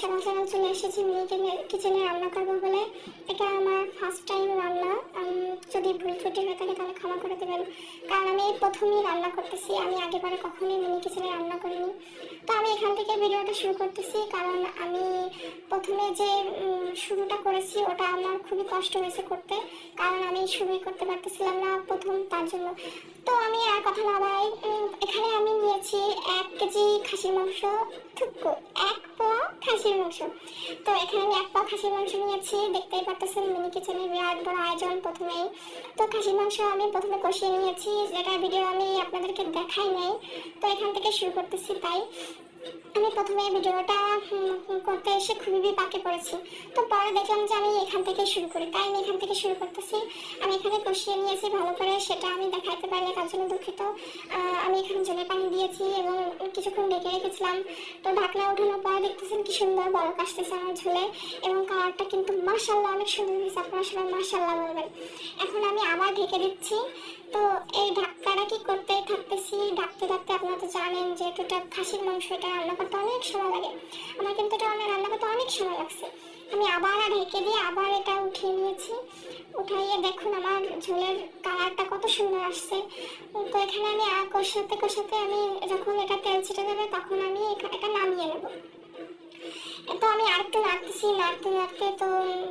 সকাল সকাল চলে এসেছি মিনি কিচেনে রান্না করবো বলে। এটা আমার ফার্স্ট টাইম রান্না। যদি ভুল ত্রুটি হয়ে থাকে তাহলে ক্ষমা করে দেবেন, কারণ আমি প্রথমেই রান্না করতেছি। আমি আগেবারে কখনোই মিনি কিচেনে রান্না করিনি। তো আমি এখান থেকে ভিডিওটা শুরু করতেছি, কারণ আমি প্রথমে যে শুরুটা করেছি ওটা আমার খুবই কষ্ট হয়েছে করতে, কারণ আমি শুরুই করতে পারতেছিলাম না প্রথম, তার জন্য। তো আমি আর কথা না বাড়াই, এখানে আমি নিয়েছি 1 কেজি খাসির মাংস, থুকু 1 পোয়া খাসির মাংস। তো এখানে আমি 1 পোয়া খাসির মাংস নিয়েছি, দেখতেই পারতেছেন মিনি কিচেনের বিরাট বড় আয়োজন প্রথমেই। তো খাসির মাংস আমি প্রথমে কষিয়ে নিয়েছি, যেটা ভিডিও আমি আপনাদেরকে দেখাই নাই। তো এখান থেকে শুরু করতেছি। তাই আমি প্রথমে ভিডিওটা করতে এসে খুবই বিপাকে পড়েছি। তো পরে দেখলাম যে আমি এখান থেকে শুরু করি, তাই আমি এখান থেকে শুরু করতেছি। আমি এখানে কষিয়ে নিয়েছি ভালো করে, সেটা আমি দেখাতে পারিনি, তার জন্য দুঃখিত। আমি এখানে জলে পানি দিয়েছি এবং কিছুক্ষণ ঢেকে রেখেছিলাম। তো ঢাকনা ওঠানোর পর দেখতেছেন কি সুন্দর বরফ আসতেছে আমার ঝোলে, এবং কালারটা কিন্তু মাশাআল্লাহ অনেক সুন্দর হয়েছে। আপনারা সবাই মাশাআল্লাহ বলবেন। এখন আমি আবার ঢেকে দিচ্ছি। তো এই ঢাকনাটা কি করতে থাকতেছি, ঢাকতে থাকতে আপনারা তো জানেন যে এটা খাসির মাংস, এটা রান্না করতে অনেক সময় লাগে। আমার কিন্তু এটা রান্না করতে অনেক সময় লাগছে। আমি আবার ঢেকে দিয়ে আবার এটা উঠিয়ে নিয়েছি। উঠাইয়ে দেখুন আমার ঝোলের কালারটা কত সুন্দর আসছে। তো এখানে আমি কষাতে কষাতে আমি যখন এটা তেল ছেটে যাবে তখন আমি এটা নামিয়ে নেব। তো আমি আরেকটু নাড়তেছি, নাড়তে নাড়তে তো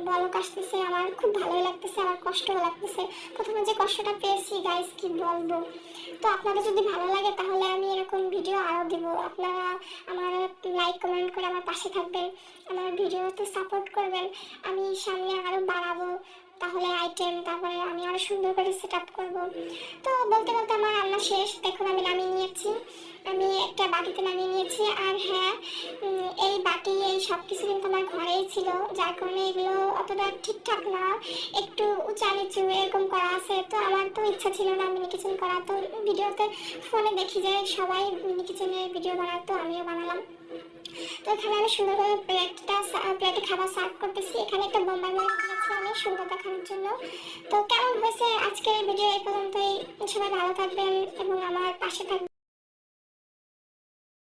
বলক আসতেছে, আমার খুব ভালোই লাগতেছে, আমার কষ্টও লাগতেছে। প্রথমে যে কষ্টটা পেয়েছি গাইস কি বলবো। তো আপনাদের যদি ভালো লাগে তাহলে আমি এরকম ভিডিও আরও দেব। আপনারা আমার লাইক কমেন্ট করে আমার পাশে থাকবেন, আমার ভিডিওতে সাপোর্ট করবেন। আমি সামনে আরও বাড়াবো, তাহলে আইটেম, তারপরে আমি আরও সুন্দর করে সেট আপ করবো। তো বলতে বলতে আমার রান্না শেষ, দেখুন আমি নামিয়ে নিয়েছি। আমি একটা বাটিতে নামিয়ে নিয়েছি। আর হ্যাঁ, এই বাটি এই সব কিছু কিন্তু আমার ঘরেই ছিল, যার কারণে এগুলো অতটা ঠিকঠাক না, একটু উঁচা নিচু এরকম করা আছে। তো আমার তো ইচ্ছা ছিল না মিনি কিচেন করা। তো ভিডিওতে ফোনে দেখি যে সবাই মিনি কিচেনের ভিডিও বানায়, তো আমিও বানালাম। তো এখানে আমি সুন্দর করে প্লেটে খাবার সার্ভ করতেছি। এখানে একটা বোম্বাই মরিচ দিয়েছি আমি সুন্দর দেখানোর জন্য। তো কেমন হয়েছে আজকের ভিডিও এই পর্যন্তই। সবাই ভালো থাকবেন এবং আমার পাশে থাকবেন।